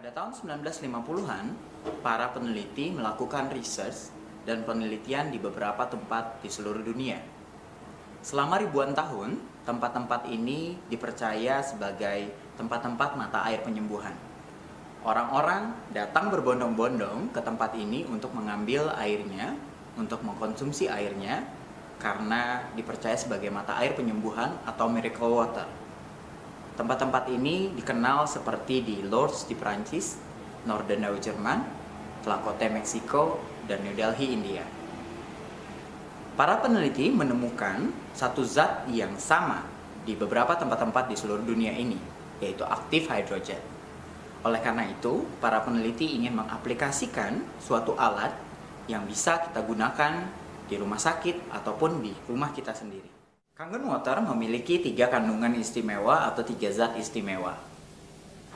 Pada tahun 1950-an, para peneliti melakukan research dan penelitian di beberapa tempat di seluruh dunia. Selama ribuan tahun, tempat-tempat ini dipercaya sebagai tempat-tempat mata air penyembuhan. Orang-orang datang berbondong-bondong ke tempat ini untuk mengambil airnya, untuk mengkonsumsi airnya, karena dipercaya sebagai mata air penyembuhan atau miracle water. Tempat-tempat ini dikenal seperti di Lourdes di Perancis, Northern Jerman, Tlacote Meksiko, dan New Delhi India. Para peneliti menemukan satu zat yang sama di beberapa tempat-tempat di seluruh dunia ini, yaitu aktif hidrogen. Oleh karena itu, para peneliti ingin mengaplikasikan suatu alat yang bisa kita gunakan di rumah sakit ataupun di rumah kita sendiri. Kangen water memiliki 3 kandungan istimewa atau 3 zat istimewa.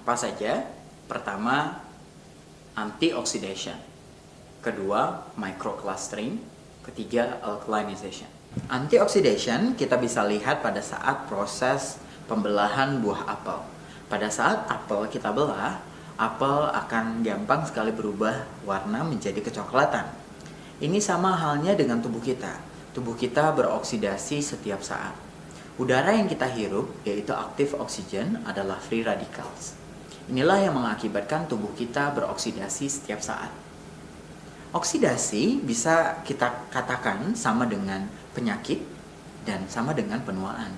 Apa saja? Pertama, antioxidation. Kedua, microclustering. Ketiga, alkalinization. Antioxidation kita bisa lihat pada saat proses pembelahan buah apel. Pada saat apel kita belah, apel akan gampang sekali berubah warna menjadi kecoklatan. Ini sama halnya dengan tubuh kita. Tubuh kita beroksidasi setiap saat. Udara yang kita hirup, yaitu aktif oksigen, adalah free radicals. Inilah yang mengakibatkan tubuh kita beroksidasi setiap saat. Oksidasi bisa kita katakan sama dengan penyakit dan sama dengan penuaan.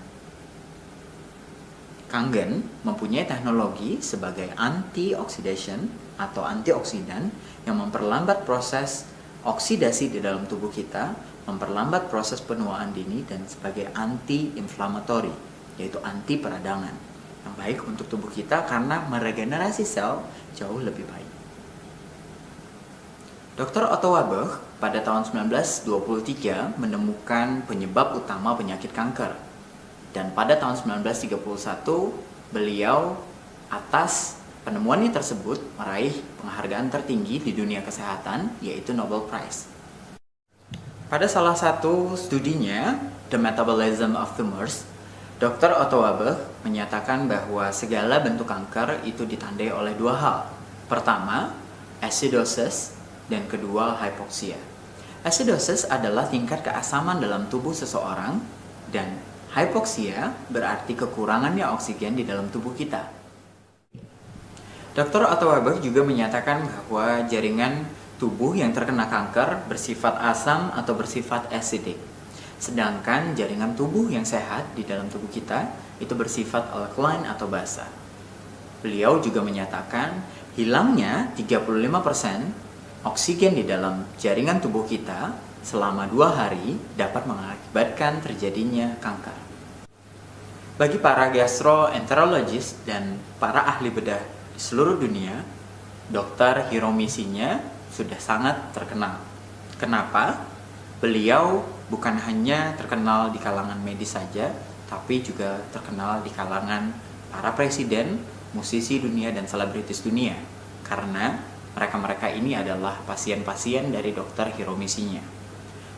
Kangen mempunyai teknologi sebagai anti-oxidation atau antioksidan yang memperlambat proses oksidasi di dalam tubuh kita, memperlambat proses penuaan dini, dan sebagai anti-inflammatory, yaitu anti peradangan, yang baik untuk tubuh kita karena meregenerasi sel jauh lebih baik. Dr. Otto Warburg pada tahun 1923 menemukan penyebab utama penyakit kanker, dan pada tahun 1931 beliau atas penemuannya tersebut meraih penghargaan tertinggi di dunia kesehatan, yaitu Nobel Prize. Pada salah satu studinya, The Metabolism of Tumors, Dr. Otto Warburg menyatakan bahwa segala bentuk kanker itu ditandai oleh 2 hal. Pertama, acidosis, dan kedua, hypoxia. Acidosis adalah tingkat keasaman dalam tubuh seseorang, dan hypoxia berarti kekurangannya oksigen di dalam tubuh kita. Dr. Otto Warburg juga menyatakan bahwa jaringan tubuh yang terkena kanker bersifat asam atau bersifat acidic. Sedangkan jaringan tubuh yang sehat di dalam tubuh kita itu bersifat alkaline atau basa. Beliau juga menyatakan hilangnya 35% oksigen di dalam jaringan tubuh kita selama 2 hari dapat mengakibatkan terjadinya kanker. Bagi para gastroenterologist dan para ahli bedah di seluruh dunia, Dr. Hiromi Shinya sudah sangat terkenal. Kenapa? Beliau bukan hanya terkenal di kalangan medis saja, tapi juga terkenal di kalangan para presiden, musisi dunia, dan selebritis dunia. Karena mereka-mereka ini adalah pasien-pasien dari Dr. Hiromi Shinya.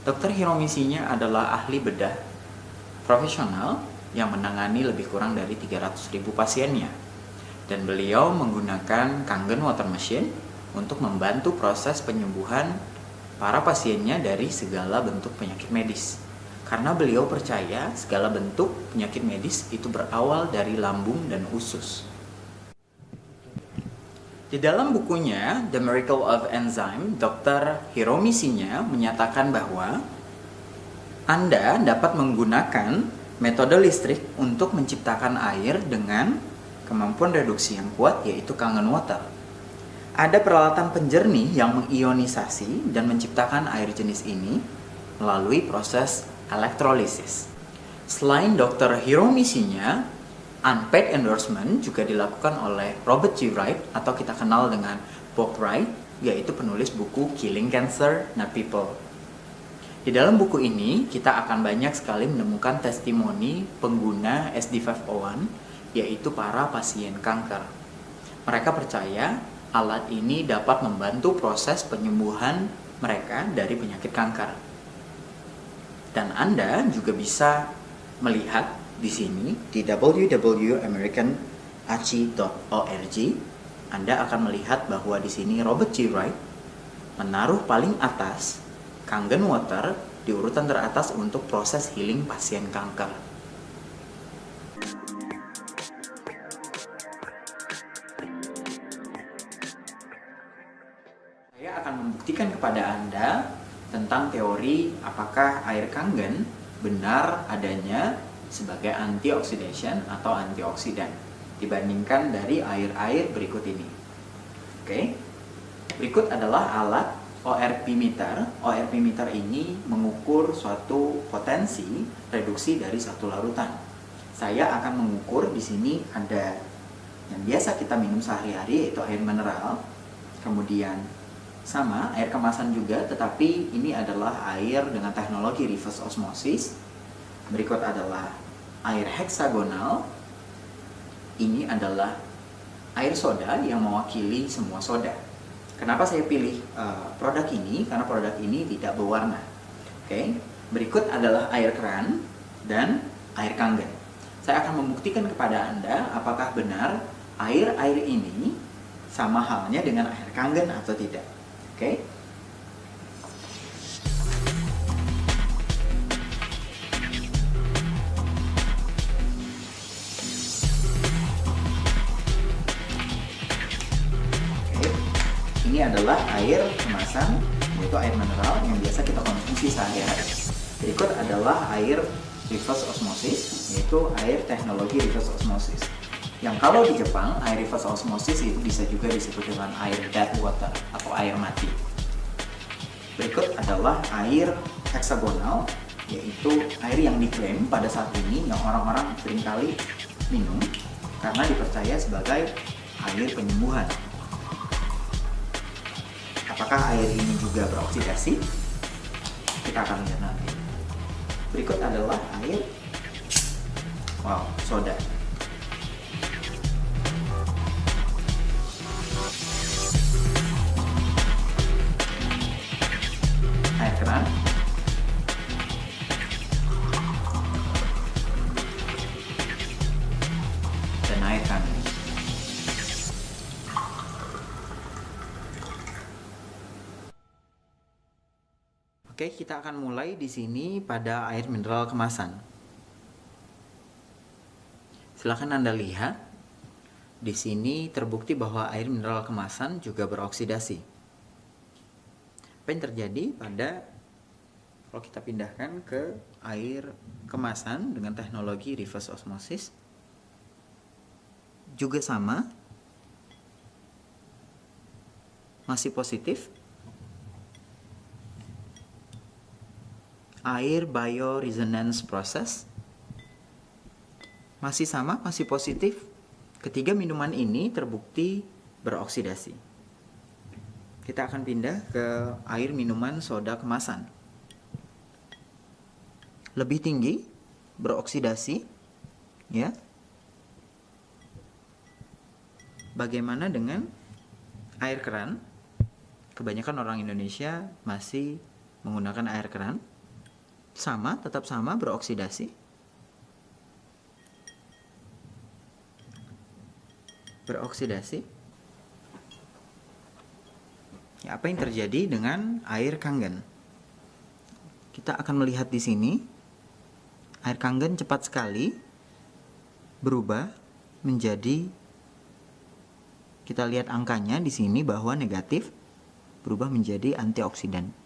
Dr. Hiromi Shinya adalah ahli bedah profesional yang menangani lebih kurang dari 300.000 pasiennya. Dan beliau menggunakan Kangen water machine untuk membantu proses penyembuhan para pasiennya dari segala bentuk penyakit medis. Karena beliau percaya segala bentuk penyakit medis itu berawal dari lambung dan usus. Di dalam bukunya The Miracle of Enzyme, Dr. Hiromi Shinya menyatakan bahwa Anda dapat menggunakan metode listrik untuk menciptakan air dengan kemampuan reduksi yang kuat, yaitu Kangen water. Ada peralatan penjernih yang mengionisasi dan menciptakan air jenis ini melalui proses elektrolisis. Selain Dr. Hiromi Shinya, unpaid endorsement juga dilakukan oleh Robert G. Wright atau kita kenal dengan Bob Wright, yaitu penulis buku Killing Cancer Not People. Di dalam buku ini, kita akan banyak sekali menemukan testimoni pengguna SD501, yaitu para pasien kanker. Mereka percaya alat ini dapat membantu proses penyembuhan mereka dari penyakit kanker. Dan Anda juga bisa melihat di sini di www.americanachi.org Anda akan melihat bahwa di sini Robert G. Wright menaruh paling atas Kangen water di urutan teratas untuk proses healing pasien kanker. Saya akan membuktikan kepada Anda tentang teori apakah air Kangen benar adanya sebagai antioxidation atau antioksidan dibandingkan dari air-air berikut ini. Oke. Berikut adalah alat ORP meter. ORP meter ini mengukur suatu potensi reduksi dari satu larutan. Saya akan mengukur di sini ada yang biasa kita minum sehari-hari yaitu air mineral. Kemudian sama air kemasan juga, tetapi ini adalah air dengan teknologi reverse osmosis. Berikut adalah air heksagonal. Ini adalah air soda yang mewakili semua soda. Kenapa saya pilih produk ini? Karena produk ini tidak berwarna. Oke. Berikut adalah air keran dan air Kangen. Saya akan membuktikan kepada Anda apakah benar air-air ini sama halnya dengan air Kangen atau tidak. Oke. Ini adalah air kemasan, yaitu air mineral yang biasa kita konsumsi sehari-hari. Berikut adalah air reverse osmosis, yaitu air teknologi reverse osmosis. Yang kalau di Jepang, air reverse osmosis itu bisa juga disebut dengan air dead water atau air mati. Berikut adalah air heksagonal, yaitu air yang diklaim pada saat ini yang orang-orang seringkali minum karena dipercaya sebagai air penyembuhan. Apakah air ini juga beroksidasi? Kita akan lihat nanti. Berikut adalah air soda. Air keran. Dan air Kangen. Oke, kita akan mulai di sini pada air mineral kemasan. Silakan Anda lihat, di sini terbukti bahwa air mineral kemasan juga beroksidasi. Apa yang terjadi kalau kita pindahkan ke air kemasan dengan teknologi reverse osmosis, juga sama, masih positif. Air bioresonance process masih sama, masih positif. Ketiga minuman ini terbukti beroksidasi. Kita akan pindah ke air minuman soda kemasan. Lebih tinggi beroksidasi, ya. Bagaimana dengan air keran? Kebanyakan orang Indonesia masih menggunakan air keran. Sama, tetap sama, beroksidasi. Beroksidasi. Ya, apa yang terjadi dengan air Kangen? Kita akan melihat di sini, air Kangen cepat sekali berubah menjadi, kita lihat angkanya di sini bahwa negatif, berubah menjadi antioksidan.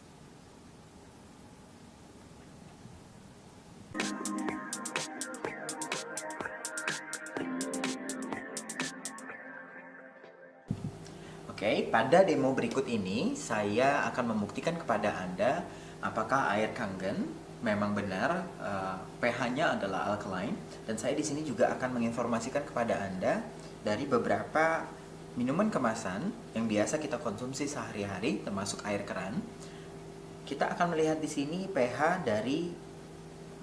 Oke, pada demo berikut ini saya akan membuktikan kepada Anda apakah air Kangen memang benar pH-nya adalah alkaline, dan saya di sini juga akan menginformasikan kepada Anda dari beberapa minuman kemasan yang biasa kita konsumsi sehari-hari termasuk air keran. Kita akan melihat di sini pH dari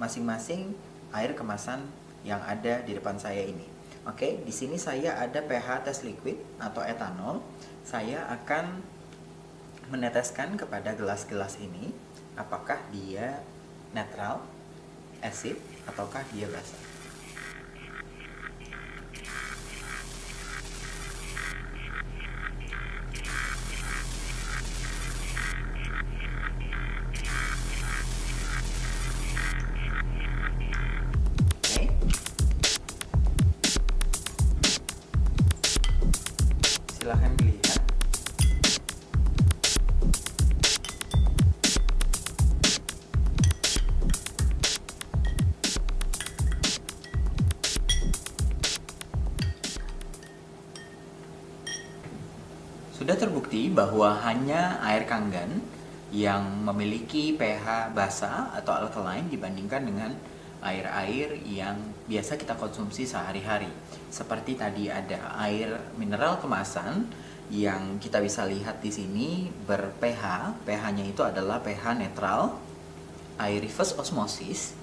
masing-masing air kemasan yang ada di depan saya ini. Oke, di sini saya ada pH tes liquid atau etanol. Saya akan meneteskan kepada gelas-gelas ini apakah dia netral, acid, ataukah dia basa. Sudah terbukti bahwa hanya air Kangen yang memiliki pH basa atau alkaline dibandingkan dengan air-air yang biasa kita konsumsi sehari-hari. Seperti tadi ada air mineral kemasan yang kita bisa lihat di sini ber-pH, pH-nya itu adalah pH netral. Air reverse osmosis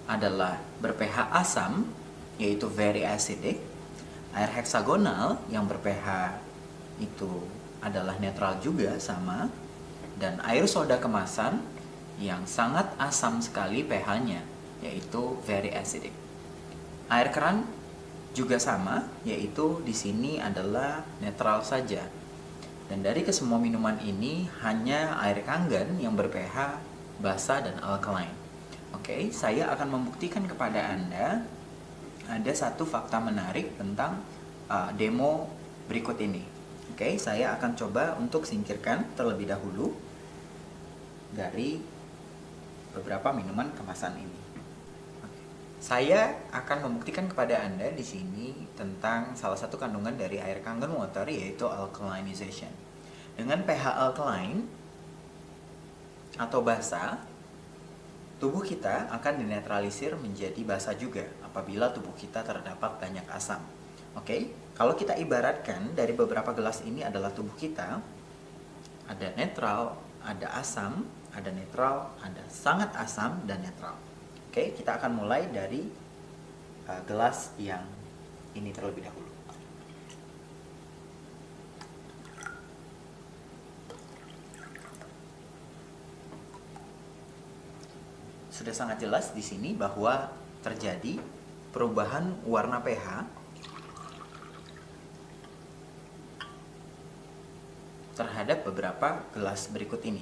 adalah ber-pH asam, yaitu very acidic. Air heksagonal yang ber-pH itu adalah netral juga, sama. Dan air soda kemasan yang sangat asam sekali pH-nya, yaitu very acidic. Air keran juga sama, yaitu di sini adalah netral saja. Dan dari kesemua minuman ini hanya air Kangen yang ber-pH basa dan alkaline. Oke, saya akan membuktikan kepada Anda ada satu fakta menarik tentang demo berikut ini. Oke, saya akan coba untuk singkirkan terlebih dahulu dari beberapa minuman kemasan ini. Saya akan membuktikan kepada Anda di sini tentang salah satu kandungan dari air Kangen water, yaitu alkalinization. Dengan pH alkaline atau basa, tubuh kita akan dinetralisir menjadi basa juga apabila tubuh kita terdapat banyak asam. Oke, kalau kita ibaratkan dari beberapa gelas ini adalah tubuh kita, ada netral, ada asam, ada netral, ada sangat asam, dan netral. Oke, kita akan mulai dari gelas yang ini terlebih dahulu. Sudah sangat jelas di sini bahwa terjadi perubahan warna pH terhadap beberapa gelas berikut ini.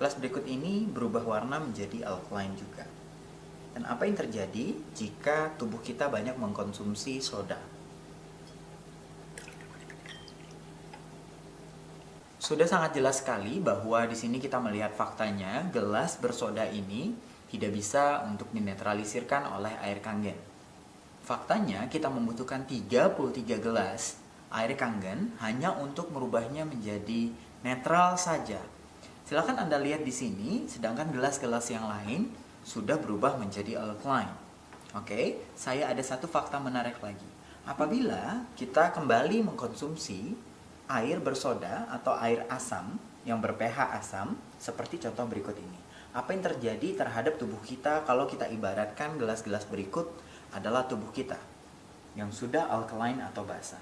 Gelas berikut ini berubah warna menjadi alkaline juga. Dan apa yang terjadi jika tubuh kita banyak mengkonsumsi soda? Sudah sangat jelas sekali bahwa di sini kita melihat faktanya, gelas bersoda ini tidak bisa untuk dinetralisirkan oleh air Kangen. Faktanya kita membutuhkan 33 gelas air Kangen hanya untuk merubahnya menjadi netral saja. Silakan Anda lihat di sini, sedangkan gelas-gelas yang lain sudah berubah menjadi alkaline. Oke, saya ada satu fakta menarik lagi. Apabila kita kembali mengkonsumsi air bersoda atau air asam yang ber-pH asam, seperti contoh berikut ini. Apa yang terjadi terhadap tubuh kita kalau kita ibaratkan gelas-gelas berikut adalah tubuh kita yang sudah alkaline atau basa?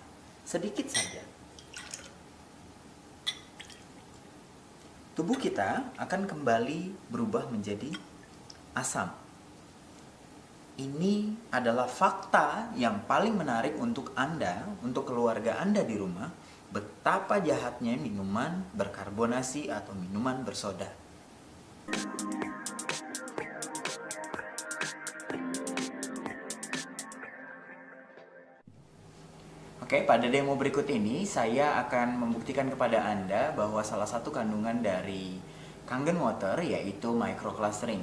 Sedikit saja. Tubuh kita akan kembali berubah menjadi asam. Ini adalah fakta yang paling menarik untuk Anda, untuk keluarga Anda di rumah, betapa jahatnya minuman berkarbonasi atau minuman bersoda. Oke, pada demo berikut ini saya akan membuktikan kepada Anda bahwa salah satu kandungan dari Kangen water yaitu microclustering.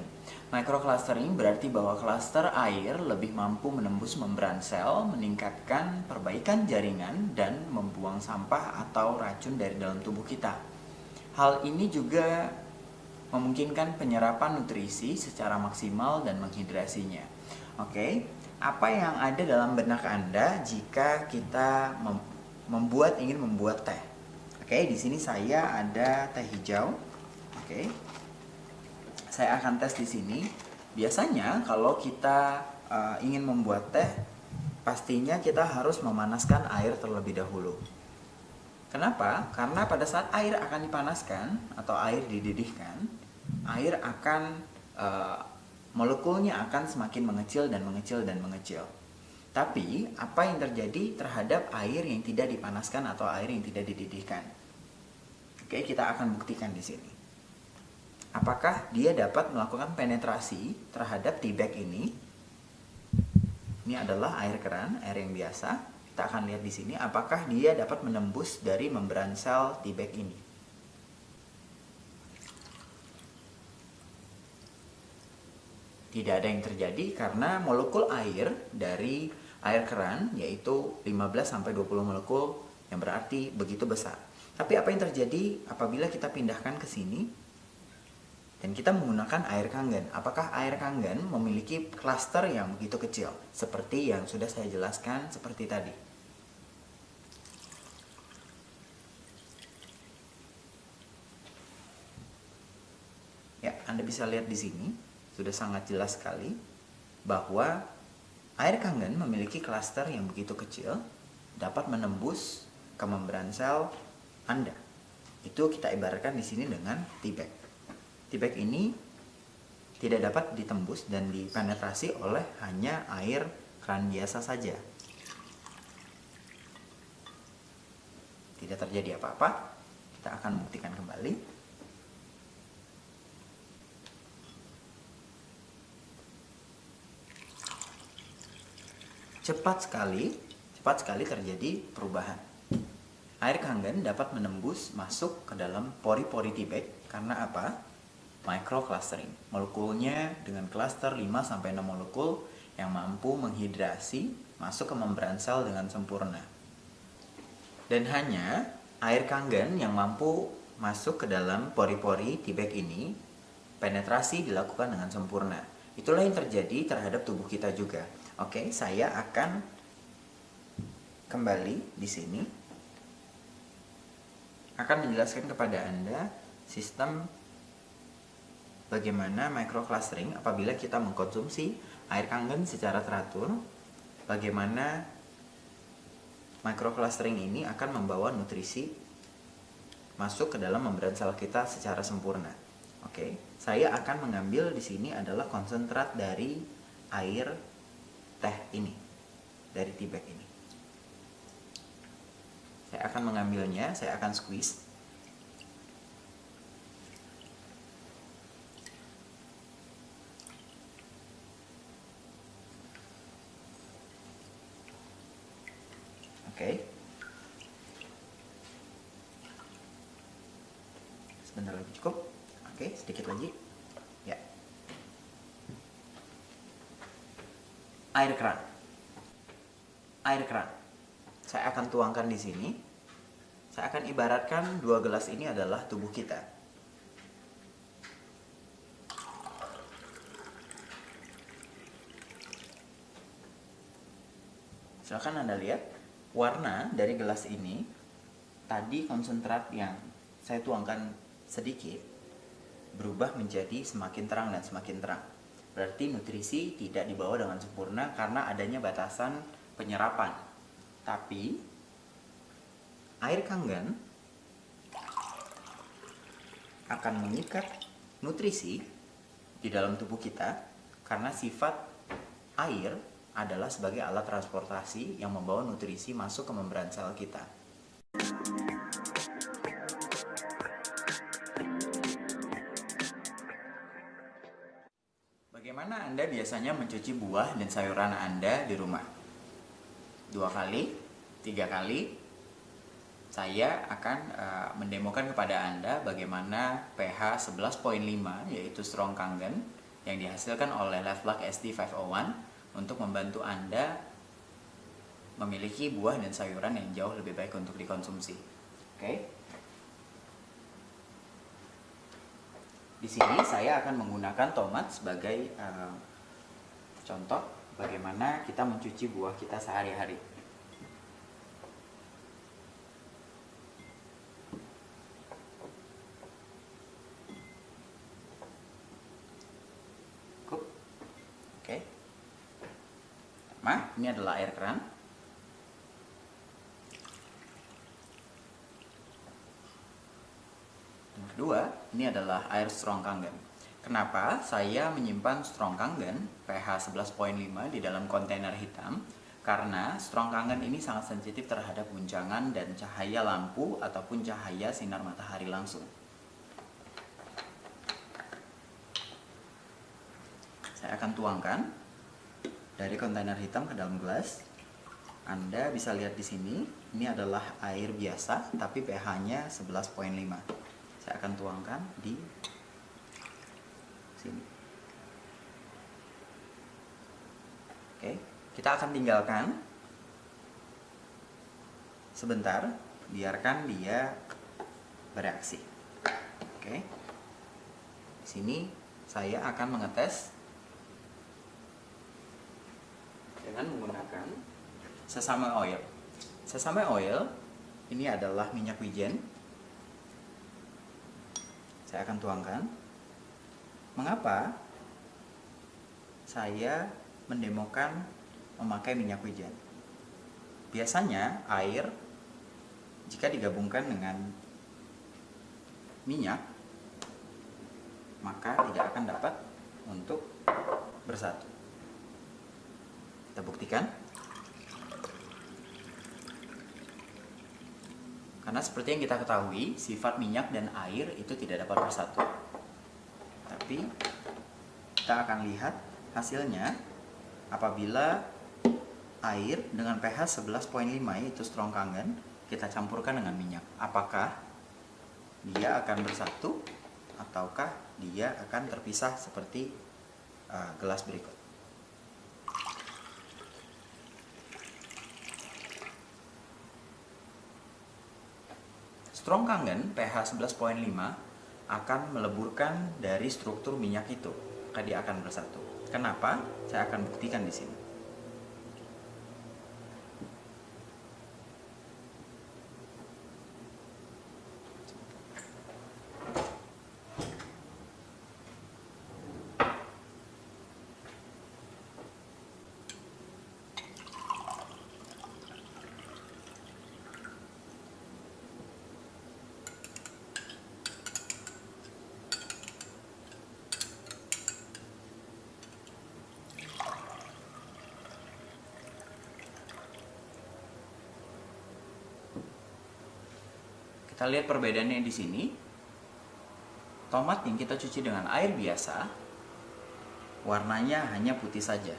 Microclustering berarti bahwa klaster air lebih mampu menembus membran sel, meningkatkan perbaikan jaringan, dan membuang sampah atau racun dari dalam tubuh kita. Hal ini juga memungkinkan penyerapan nutrisi secara maksimal dan menghidrasinya. Oke, apa yang ada dalam benak Anda jika kita ingin membuat teh? Oke, di sini saya ada teh hijau. Oke, saya akan tes di sini. Biasanya kalau kita ingin membuat teh, pastinya kita harus memanaskan air terlebih dahulu. Kenapa? Karena pada saat air akan dipanaskan atau air dididihkan, air akan molekulnya akan semakin mengecil dan mengecil dan mengecil. Tapi apa yang terjadi terhadap air yang tidak dipanaskan atau air yang tidak dididihkan? Oke, kita akan buktikan di sini. Apakah dia dapat melakukan penetrasi terhadap tea bag ini? Ini adalah air keran, air yang biasa. Kita akan lihat di sini apakah dia dapat menembus dari membran sel tea bag ini. Tidak ada yang terjadi karena molekul air dari air keran yaitu 15-20 molekul yang berarti begitu besar. Tapi apa yang terjadi apabila kita pindahkan ke sini dan kita menggunakan air Kangen? Apakah air Kangen memiliki klaster yang begitu kecil seperti yang sudah saya jelaskan seperti tadi? Ya, Anda bisa lihat di sini sudah sangat jelas sekali bahwa air Kangen memiliki klaster yang begitu kecil dapat menembus ke membran sel Anda. Itu kita ibaratkan di sini dengan tea bag. Tea bag ini tidak dapat ditembus dan dipenetrasi oleh hanya air keran biasa saja. Tidak terjadi apa-apa. Kita akan buktikan kembali. Cepat sekali terjadi perubahan. Air Kangen dapat menembus masuk ke dalam pori-pori tea bag karena apa? Microclustering. Molekulnya dengan klaster 5-6 molekul yang mampu menghidrasi masuk ke membran sel dengan sempurna. Dan hanya air Kangen yang mampu masuk ke dalam pori-pori tea bag ini, penetrasi dilakukan dengan sempurna. Itulah yang terjadi terhadap tubuh kita juga. Oke, saya akan kembali di sini akan menjelaskan kepada Anda sistem bagaimana microclustering apabila kita mengkonsumsi air Kangen secara teratur, bagaimana microclustering ini akan membawa nutrisi masuk ke dalam membran sel kita secara sempurna. Oke, saya akan mengambil di sini adalah konsentrat dari air teh ini, dari tea bag ini. Saya akan mengambilnya, saya akan squeeze. Oke. Sebentar lagi cukup. Oke, sedikit lagi. Ya. Air keran. Saya akan tuangkan di sini. Saya akan ibaratkan 2 gelas ini adalah tubuh kita. Silakan Anda lihat warna dari gelas ini. Tadi konsentrat yang saya tuangkan sedikit berubah menjadi semakin terang dan semakin terang. Berarti nutrisi tidak dibawa dengan sempurna karena adanya batasan penyerapan. Tapi air Kangen akan mengikat nutrisi di dalam tubuh kita karena sifat air adalah sebagai alat transportasi yang membawa nutrisi masuk ke membran sel kita. Bagaimana Anda biasanya mencuci buah dan sayuran Anda di rumah? 2 kali, 3 kali. Saya akan mendemokan kepada Anda bagaimana pH 11.5 yaitu Strong Kangen yang dihasilkan oleh Lovelock SD501 untuk membantu Anda memiliki buah dan sayuran yang jauh lebih baik untuk dikonsumsi. Oke. Di sini saya akan menggunakan tomat sebagai contoh bagaimana kita mencuci buah kita sehari-hari. Oke. Pertama, ini adalah air keran. Yang kedua, ini adalah air Strong Kangen. Kenapa saya menyimpan Strong Kangen pH 11.5 di dalam kontainer hitam? Karena Strong Kangen ini sangat sensitif terhadap guncangan dan cahaya lampu ataupun cahaya sinar matahari langsung. Saya akan tuangkan dari kontainer hitam ke dalam gelas. Anda bisa lihat di sini, ini adalah air biasa tapi pH-nya 11.5. Saya akan tuangkan di sini. Oke, kita akan tinggalkan sebentar, biarkan dia bereaksi. Oke. Di sini saya akan mengetes dengan menggunakan sesame oil. Sesame oil ini adalah minyak wijen. Saya akan tuangkan. Mengapa saya mendemokan memakai minyak wijen? Biasanya air jika digabungkan dengan minyak maka tidak akan dapat untuk bersatu. Kita buktikan. Karena seperti yang kita ketahui, sifat minyak dan air itu tidak dapat bersatu. Tapi kita akan lihat hasilnya apabila air dengan pH 11,5 yaitu strong kangen kita campurkan dengan minyak. Apakah dia akan bersatu ataukah dia akan terpisah seperti gelas berikut. Strong kangen pH 11,5 akan meleburkan dari struktur minyak itu, maka dia akan bersatu. Kenapa? Saya akan buktikan di sini. Kita lihat perbedaannya di sini. Tomat yang kita cuci dengan air biasa, warnanya hanya putih saja.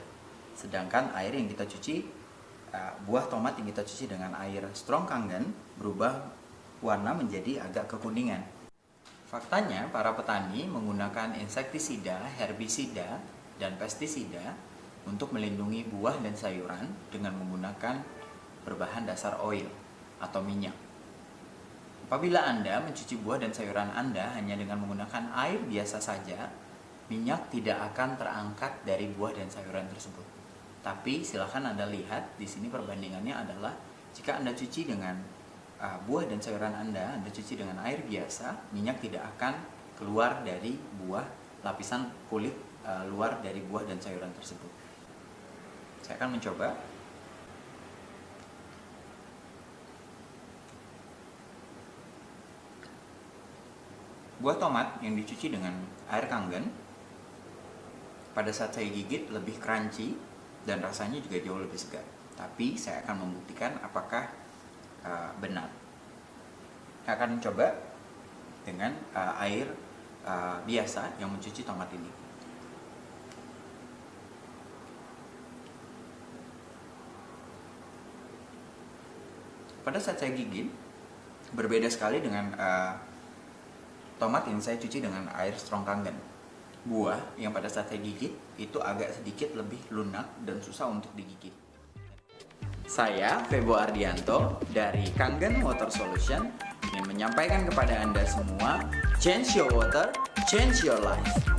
Sedangkan air yang kita cuci, buah tomat yang kita cuci dengan air strong kangen berubah warna menjadi agak kekuningan. Faktanya, para petani menggunakan insektisida, herbisida, dan pestisida untuk melindungi buah dan sayuran dengan menggunakan berbahan dasar oil atau minyak. Apabila Anda mencuci buah dan sayuran Anda hanya dengan menggunakan air biasa saja, minyak tidak akan terangkat dari buah dan sayuran tersebut. Tapi silakan Anda lihat di sini perbandingannya adalah jika Anda cuci dengan buah dan sayuran Anda cuci dengan air biasa, minyak tidak akan keluar dari buah, lapisan kulit luar dari buah dan sayuran tersebut. Saya akan mencoba. Buah tomat yang dicuci dengan air kangen pada saat saya gigit lebih crunchy dan rasanya juga jauh lebih segar. Tapi saya akan membuktikan apakah benar. Saya akan mencoba dengan air biasa yang mencuci tomat ini. Pada saat saya gigit berbeda sekali dengan tomat yang saya cuci dengan air strong kangen. Buah yang pada saat saya gigit itu agak sedikit lebih lunak dan susah untuk digigit. Saya Febo Ardianto dari Kangen Water Solution ingin menyampaikan kepada Anda semua, change your water, change your life.